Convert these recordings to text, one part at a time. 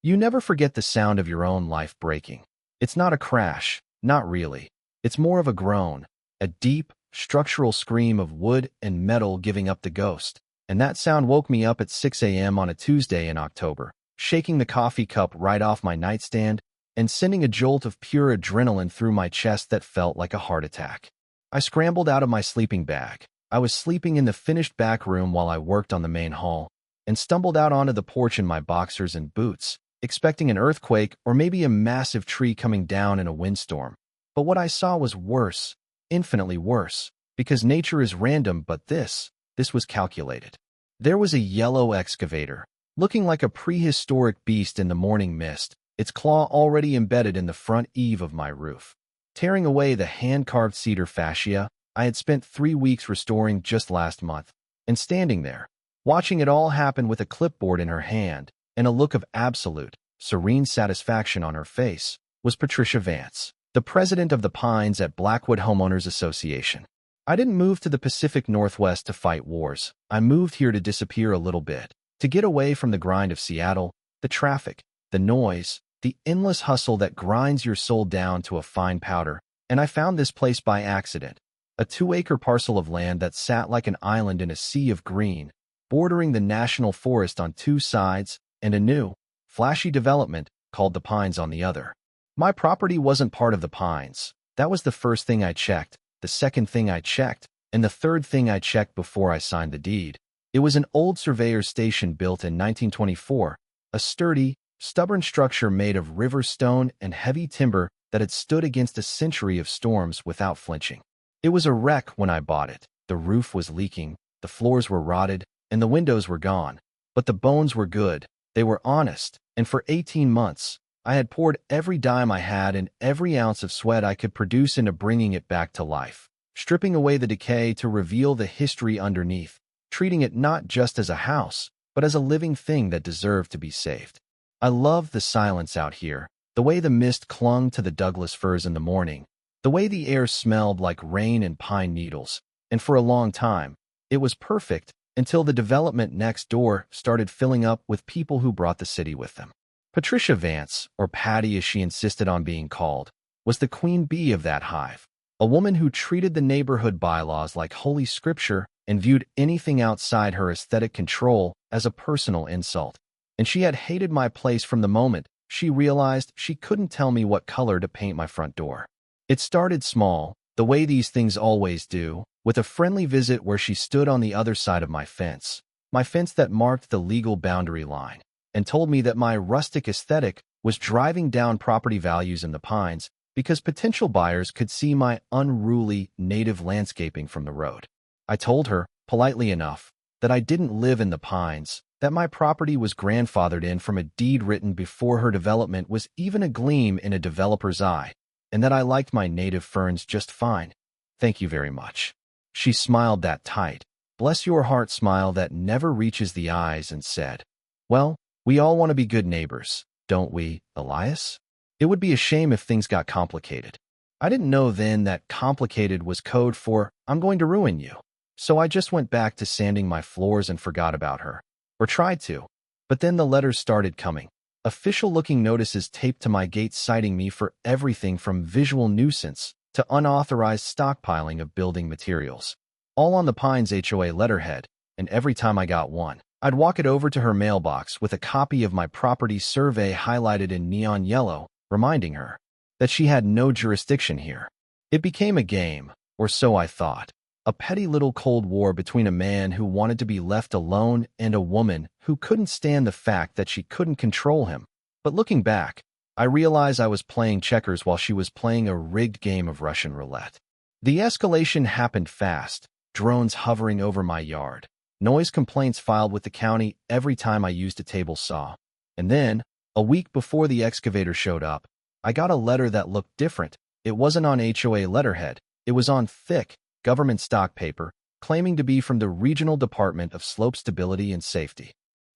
You never forget the sound of your own life breaking. It's not a crash, not really. It's more of a groan, a deep, structural scream of wood and metal giving up the ghost. And that sound woke me up at 6 a.m. on a Tuesday in October, shaking the coffee cup right off my nightstand and sending a jolt of pure adrenaline through my chest that felt like a heart attack. I scrambled out of my sleeping bag. I was sleeping in the finished back room while I worked on the main hall, and stumbled out onto the porch in my boxers and boots, expecting an earthquake or maybe a massive tree coming down in a windstorm. But what I saw was worse, infinitely worse, because nature is random, but this was calculated. There was a yellow excavator, looking like a prehistoric beast in the morning mist, its claw already embedded in the front eave of my roof, tearing away the hand-carved cedar fascia I had spent 3 weeks restoring just last month. And standing there, watching it all happen with a clipboard in her hand and a look of absolute, serene satisfaction on her face, was Patricia Vance, the president of the Pines at Blackwood Homeowners Association. I didn't move to the Pacific Northwest to fight wars. I moved here to disappear a little bit, to get away from the grind of Seattle, the traffic, the noise, the endless hustle that grinds your soul down to a fine powder. And I found this place by accident, a 2-acre parcel of land that sat like an island in a sea of green, bordering the national forest on 2 sides and a new, flashy development called the Pines on the other. My property wasn't part of the Pines. That was the first thing I checked, the second thing I checked, and the third thing I checked before I signed the deed. It was an old surveyor's station built in 1924, a sturdy, stubborn structure made of river stone and heavy timber that had stood against a century of storms without flinching. It was a wreck when I bought it. The roof was leaking, the floors were rotted, and the windows were gone. But the bones were good, they were honest, and for 18 months, I had poured every dime I had and every ounce of sweat I could produce into bringing it back to life, stripping away the decay to reveal the history underneath, treating it not just as a house, but as a living thing that deserved to be saved. I loved the silence out here, the way the mist clung to the Douglas firs in the morning, the way the air smelled like rain and pine needles, and for a long time, it was perfect until the development next door started filling up with people who brought the city with them. Patricia Vance, or Patty as she insisted on being called, was the queen bee of that hive, a woman who treated the neighborhood bylaws like holy scripture and viewed anything outside her aesthetic control as a personal insult. And she had hated my place from the moment she realized she couldn't tell me what color to paint my front door. It started small, the way these things always do, with a friendly visit where she stood on the other side of my fence that marked the legal boundary line, and told me that my rustic aesthetic was driving down property values in the Pines because potential buyers could see my unruly native landscaping from the road. I told her, politely enough, that I didn't live in the Pines, that my property was grandfathered in from a deed written before her development was even a gleam in a developer's eye, and that I liked my native ferns just fine. Thank you very much. She smiled that tight, bless your heart smile that never reaches the eyes and said, well, we all want to be good neighbors, don't we, Elias? It would be a shame if things got complicated. I didn't know then that complicated was code for I'm going to ruin you. So I just went back to sanding my floors and forgot about her. Or tried to. But then the letters started coming. Official-looking notices taped to my gate citing me for everything from visual nuisance to unauthorized stockpiling of building materials. All on the Pines HOA letterhead, and every time I got one, I'd walk it over to her mailbox with a copy of my property survey highlighted in neon yellow, reminding her that she had no jurisdiction here. It became a game, or so I thought. A petty little Cold War between a man who wanted to be left alone and a woman who couldn't stand the fact that she couldn't control him. But looking back, I realized I was playing checkers while she was playing a rigged game of Russian roulette. The escalation happened fast, drones hovering over my yard, noise complaints filed with the county every time I used a table saw. And then, a week before the excavator showed up, I got a letter that looked different. It wasn't on HOA letterhead. It was on thick, government stock paper, claiming to be from the Regional Department of Slope Stability and Safety.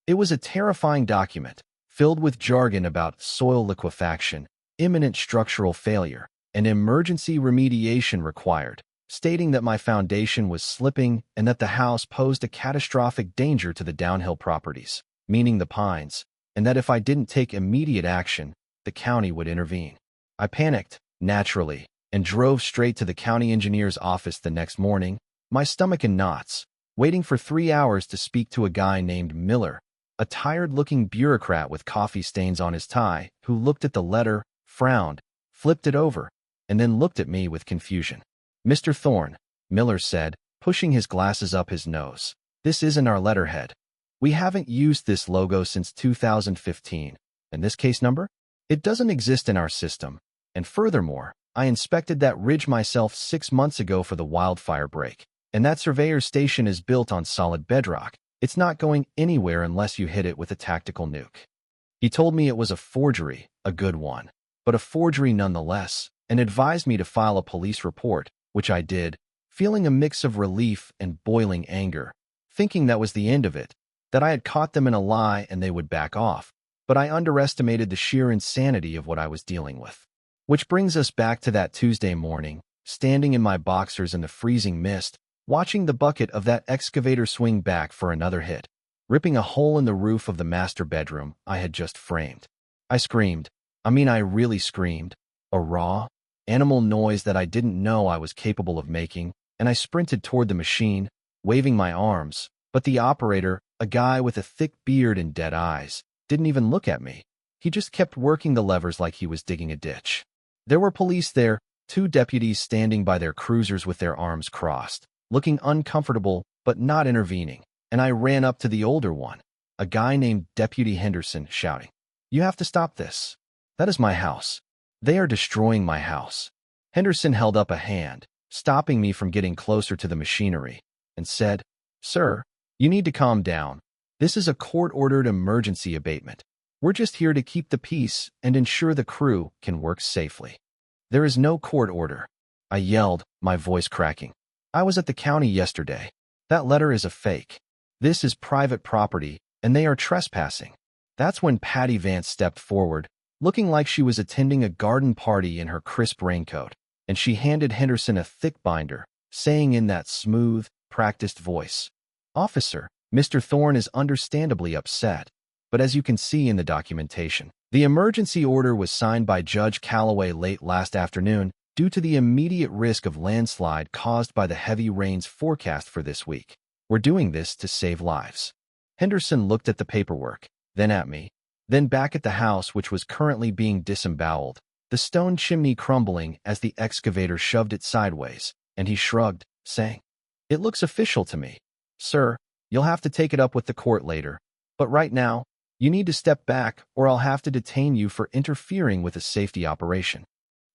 It was a terrifying document, filled with jargon about soil liquefaction, imminent structural failure, and emergency remediation required, stating that my foundation was slipping and that the house posed a catastrophic danger to the downhill properties, meaning the Pines, and that if I didn't take immediate action, the county would intervene. I panicked, naturally, and drove straight to the county engineer's office the next morning, my stomach in knots, waiting for 3 hours to speak to a guy named Miller, a tired-looking bureaucrat with coffee stains on his tie, who looked at the letter, frowned, flipped it over, and then looked at me with confusion. "Mr. Thorne," Miller said, pushing his glasses up his nose. "This isn't our letterhead. We haven't used this logo since 2015. And this case number? It doesn't exist in our system. And furthermore, I inspected that ridge myself 6 months ago for the wildfire break. And that surveyor's station is built on solid bedrock. It's not going anywhere unless you hit it with a tactical nuke." He told me it was a forgery, a good one, but a forgery nonetheless, and advised me to file a police report, which I did, feeling a mix of relief and boiling anger, thinking that was the end of it, that I had caught them in a lie and they would back off, but I underestimated the sheer insanity of what I was dealing with. Which brings us back to that Tuesday morning, standing in my boxers in the freezing mist, watching the bucket of that excavator swing back for another hit, ripping a hole in the roof of the master bedroom I had just framed. I screamed. I really screamed. A raw, animal noise that I didn't know I was capable of making, and I sprinted toward the machine, waving my arms, but the operator, a guy with a thick beard and dead eyes, didn't even look at me. He just kept working the levers like he was digging a ditch. There were police there, 2 deputies standing by their cruisers with their arms crossed, looking uncomfortable but not intervening, and I ran up to the older one, a guy named Deputy Henderson, shouting, "You have to stop this. That is my house. They are destroying my house." Henderson held up a hand, stopping me from getting closer to the machinery, and said, "Sir, you need to calm down. This is a court-ordered emergency abatement. We're just here to keep the peace and ensure the crew can work safely." "There is no court order," I yelled, my voice cracking. "I was at the county yesterday. That letter is a fake. This is private property, and they are trespassing." That's when Patty Vance stepped forward, looking like she was attending a garden party in her crisp raincoat, and she handed Henderson a thick binder, saying in that smooth, practiced voice, "Officer, Mr. Thorne is understandably upset, but as you can see in the documentation, the emergency order was signed by Judge Calloway late last afternoon due to the immediate risk of landslide caused by the heavy rains forecast for this week. We're doing this to save lives." Henderson looked at the paperwork, then at me, then back at the house which was currently being disemboweled, the stone chimney crumbling as the excavator shoved it sideways, and he shrugged, saying, "It looks official to me. Sir, you'll have to take it up with the court later, but right now, you need to step back or I'll have to detain you for interfering with a safety operation."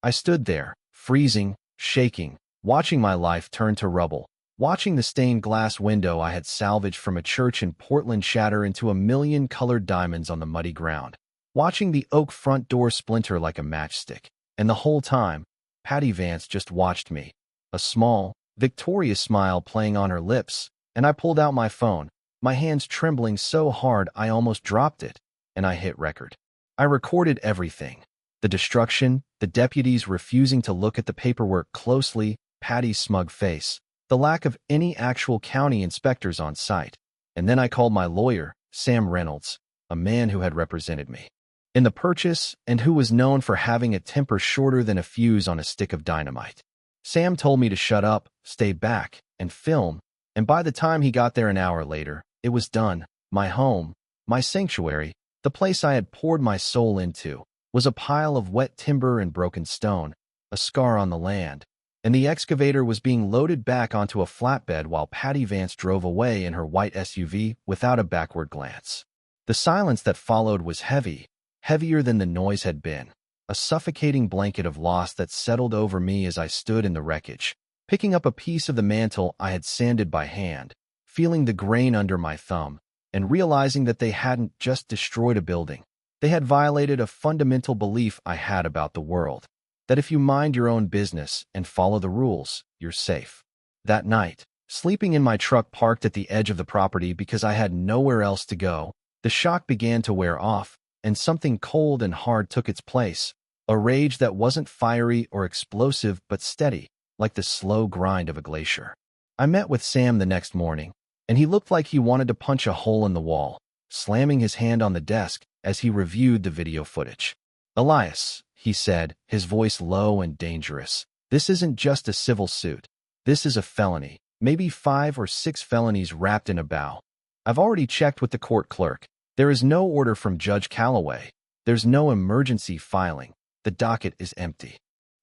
I stood there, freezing, shaking, watching my life turn to rubble, watching the stained glass window I had salvaged from a church in Portland shatter into a million colored diamonds on the muddy ground, watching the oak front door splinter like a matchstick, and the whole time, Patty Vance just watched me, a small, victorious smile playing on her lips, and I pulled out my phone, my hands trembling so hard I almost dropped it, and I hit record. I recorded everything. The destruction, the deputies refusing to look at the paperwork closely, Patty's smug face, the lack of any actual county inspectors on site, and then I called my lawyer, Sam Reynolds, a man who had represented me in the purchase and who was known for having a temper shorter than a fuse on a stick of dynamite. Sam told me to shut up, stay back, and film, and by the time he got there an hour later, it was done. My home, my sanctuary, the place I had poured my soul into, was a pile of wet timber and broken stone, a scar on the land, and the excavator was being loaded back onto a flatbed while Patty Vance drove away in her white SUV without a backward glance. The silence that followed was heavy, heavier than the noise had been, a suffocating blanket of loss that settled over me as I stood in the wreckage, picking up a piece of the mantle I had sanded by hand, feeling the grain under my thumb, and realizing that they hadn't just destroyed a building. They had violated a fundamental belief I had about the world, that if you mind your own business and follow the rules, you're safe. That night, sleeping in my truck parked at the edge of the property because I had nowhere else to go, the shock began to wear off, and something cold and hard took its place, a rage that wasn't fiery or explosive but steady, like the slow grind of a glacier. I met with Sam the next morning, and he looked like he wanted to punch a hole in the wall, slamming his hand on the desk as he reviewed the video footage. "Elias," he said, his voice low and dangerous, "this isn't just a civil suit. This is a felony, maybe 5 or 6 felonies wrapped in a bow. I've already checked with the court clerk. There is no order from Judge Calloway. There's no emergency filing. The docket is empty."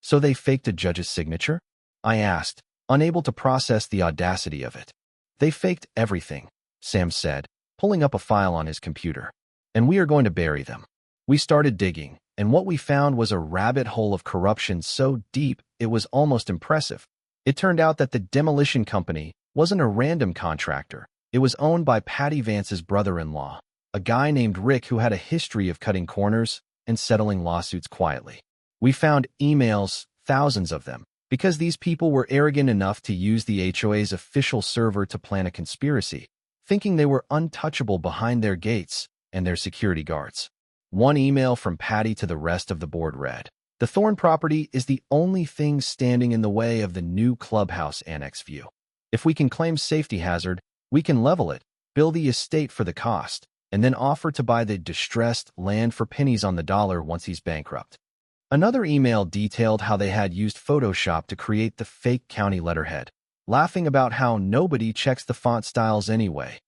"So they faked a judge's signature?" I asked, unable to process the audacity of it. "They faked everything," Sam said, pulling up a file on his computer. "And we are going to bury them." We started digging, and what we found was a rabbit hole of corruption so deep it was almost impressive. It turned out that the demolition company wasn't a random contractor. It was owned by Patty Vance's brother-in-law, a guy named Rick who had a history of cutting corners and settling lawsuits quietly. We found emails, thousands of them, because these people were arrogant enough to use the HOA's official server to plan a conspiracy, thinking they were untouchable behind their gates and their security guards. One email from Patty to the rest of the board read, "The Thorne property is the only thing standing in the way of the new clubhouse annex view. If we can claim safety hazard, we can level it, bill the estate for the cost, and then offer to buy the distressed land for pennies on the dollar once he's bankrupt." Another email detailed how they had used Photoshop to create the fake county letterhead, laughing about how nobody checks the font styles anyway.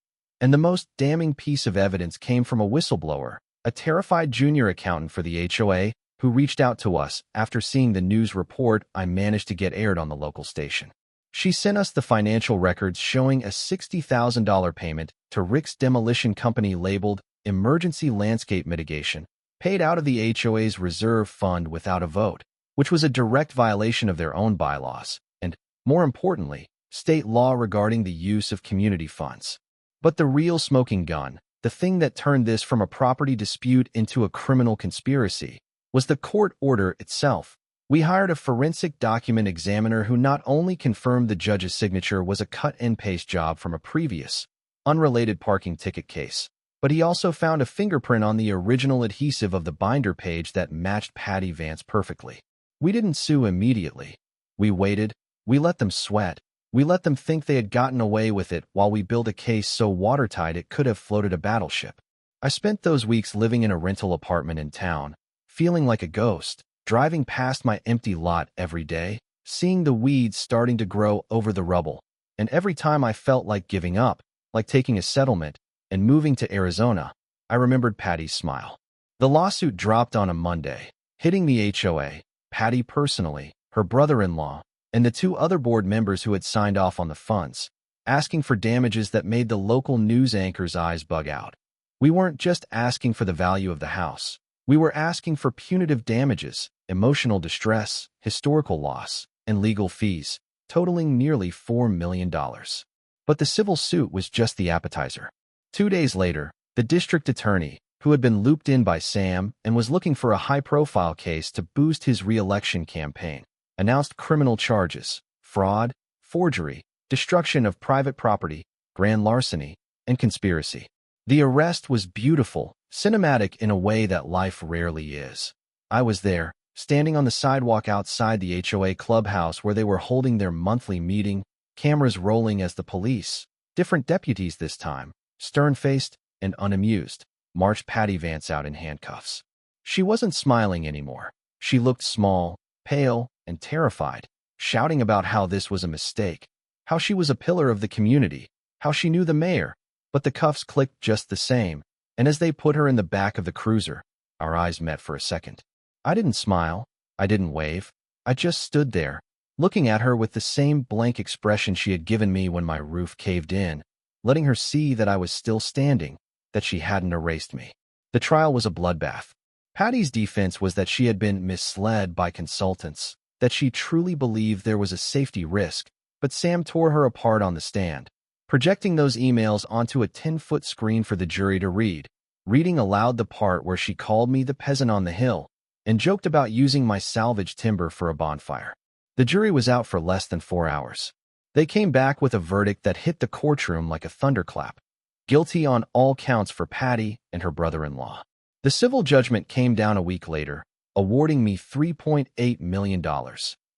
And the most damning piece of evidence came from a whistleblower, a terrified junior accountant for the HOA, who reached out to us after seeing the news report I managed to get aired on the local station. She sent us the financial records showing a $60,000 payment to Rick's demolition company labeled Emergency Landscape Mitigation, paid out of the HOA's reserve fund without a vote, which was a direct violation of their own bylaws, and, more importantly, state law regarding the use of community funds. But the real smoking gun, the thing that turned this from a property dispute into a criminal conspiracy, was the court order itself. We hired a forensic document examiner who not only confirmed the judge's signature was a cut-and-paste job from a previous, unrelated parking ticket case, but he also found a fingerprint on the original adhesive of the binder page that matched Patty Vance perfectly. We didn't sue immediately. We waited. We let them sweat. We let them think they had gotten away with it while we built a case so watertight it could have floated a battleship. I spent those weeks living in a rental apartment in town, feeling like a ghost, driving past my empty lot every day, seeing the weeds starting to grow over the rubble, and every time I felt like giving up, like taking a settlement, and moving to Arizona, I remembered Patty's smile. The lawsuit dropped on a Monday, hitting the HOA, Patty personally, her brother-in-law, and the 2 other board members who had signed off on the funds, asking for damages that made the local news anchor's eyes bug out. We weren't just asking for the value of the house. We were asking for punitive damages, emotional distress, historical loss, and legal fees, totaling nearly $4 million. But the civil suit was just the appetizer. 2 days later, the district attorney, who had been looped in by Sam and was looking for a high-profile case to boost his re-election campaign, announced criminal charges: fraud, forgery, destruction of private property, grand larceny, and conspiracy. The arrest was beautiful, cinematic in a way that life rarely is. I was there, standing on the sidewalk outside the HOA clubhouse where they were holding their monthly meeting, cameras rolling as the police, different deputies this time, stern-faced and unamused, marched Patty Vance out in handcuffs. She wasn't smiling anymore. She looked small, pale, and terrified, shouting about how this was a mistake, how she was a pillar of the community, how she knew the mayor, but the cuffs clicked just the same, and as they put her in the back of the cruiser, our eyes met for a second. I didn't smile. I didn't wave. I just stood there, looking at her with the same blank expression she had given me when my roof caved in, letting her see that I was still standing, that she hadn't erased me. The trial was a bloodbath. Patty's defense was that she had been misled by consultants, that she truly believed there was a safety risk, but Sam tore her apart on the stand, projecting those emails onto a 10-foot screen for the jury to read, reading aloud the part where she called me the peasant on the hill, and joked about using my salvaged timber for a bonfire. The jury was out for less than 4 hours. They came back with a verdict that hit the courtroom like a thunderclap. Guilty on all counts for Patty and her brother-in-law. The civil judgment came down a week later, awarding me $3.8 million,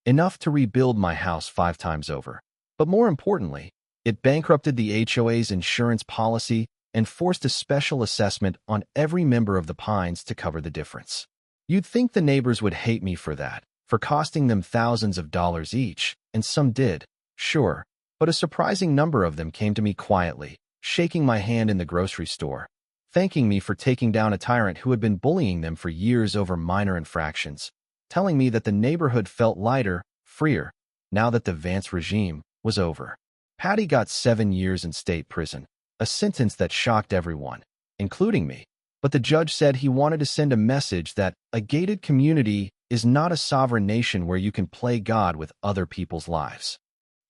enough to rebuild my house 5 times over. But more importantly, it bankrupted the HOA's insurance policy and forced a special assessment on every member of the Pines to cover the difference. You'd think the neighbors would hate me for that, for costing them thousands of dollars each, and some did, sure, but a surprising number of them came to me quietly, shaking my hand in the grocery store, thanking me for taking down a tyrant who had been bullying them for years over minor infractions, telling me that the neighborhood felt lighter, freer, now that the Vance regime was over. Patty got 7 years in state prison, a sentence that shocked everyone, including me. But the judge said he wanted to send a message that a gated community is not a sovereign nation where you can play God with other people's lives.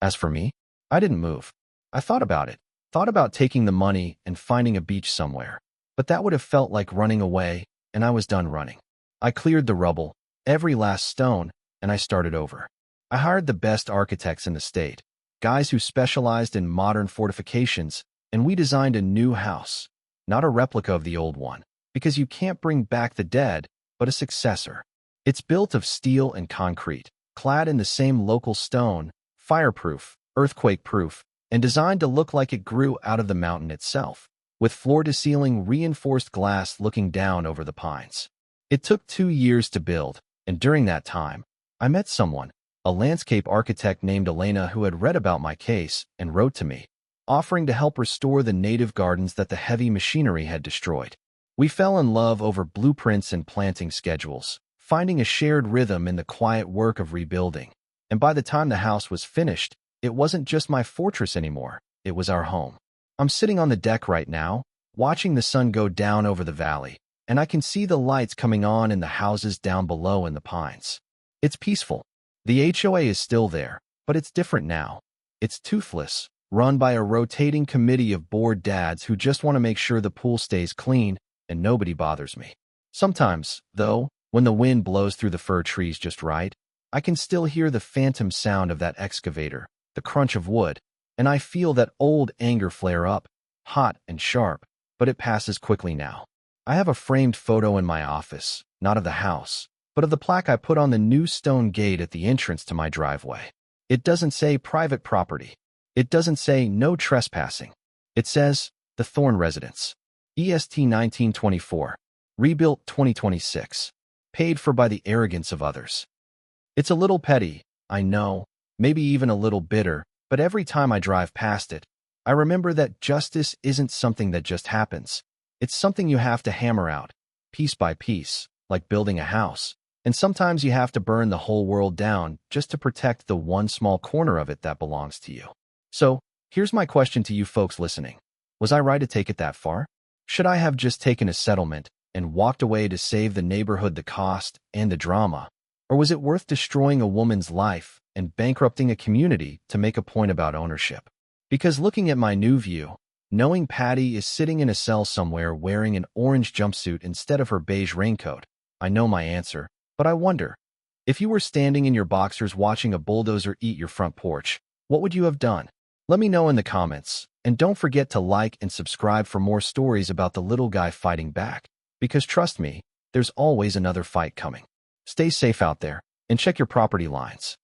As for me, I didn't move. I thought about taking the money and finding a beach somewhere. But that would have felt like running away, and I was done running. I cleared the rubble, every last stone, and I started over. I hired the best architects in the state, guys who specialized in modern fortifications, and we designed a new house, not a replica of the old one, because you can't bring back the dead, but a successor. It's built of steel and concrete, clad in the same local stone, fireproof, earthquake-proof, and designed to look like it grew out of the mountain itself, with floor-to-ceiling reinforced glass looking down over the Pines. It took 2 years to build, and during that time, I met someone, a landscape architect named Elena who had read about my case and wrote to me, offering to help restore the native gardens that the heavy machinery had destroyed. We fell in love over blueprints and planting schedules, finding a shared rhythm in the quiet work of rebuilding. And by the time the house was finished, it wasn't just my fortress anymore, it was our home. I'm sitting on the deck right now, watching the sun go down over the valley, and I can see the lights coming on in the houses down below in the Pines. It's peaceful. The HOA is still there, but it's different now. It's toothless, run by a rotating committee of bored dads who just want to make sure the pool stays clean and nobody bothers me. Sometimes, though, when the wind blows through the fir trees just right, I can still hear the phantom sound of that excavator, the crunch of wood, and I feel that old anger flare up, hot and sharp, but it passes quickly now. I have a framed photo in my office, not of the house, but of the plaque I put on the new stone gate at the entrance to my driveway. It doesn't say private property. It doesn't say no trespassing. It says, the Thorn Residence. EST 1924. Rebuilt 2026. Paid for by the arrogance of others. It's a little petty, I know, maybe even a little bitter, but every time I drive past it, I remember that justice isn't something that just happens. It's something you have to hammer out, piece by piece, like building a house. And sometimes you have to burn the whole world down just to protect the one small corner of it that belongs to you. So, here's my question to you folks listening. Was I right to take it that far? Should I have just taken a settlement and walked away to save the neighborhood the cost and the drama? Or was it worth destroying a woman's life and bankrupting a community to make a point about ownership? Because looking at my new view, knowing Patty is sitting in a cell somewhere wearing an orange jumpsuit instead of her beige raincoat, I know my answer. But I wonder, if you were standing in your boxers watching a bulldozer eat your front porch, what would you have done? Let me know in the comments, and don't forget to like and subscribe for more stories about the little guy fighting back, because trust me, there's always another fight coming. Stay safe out there, and check your property lines.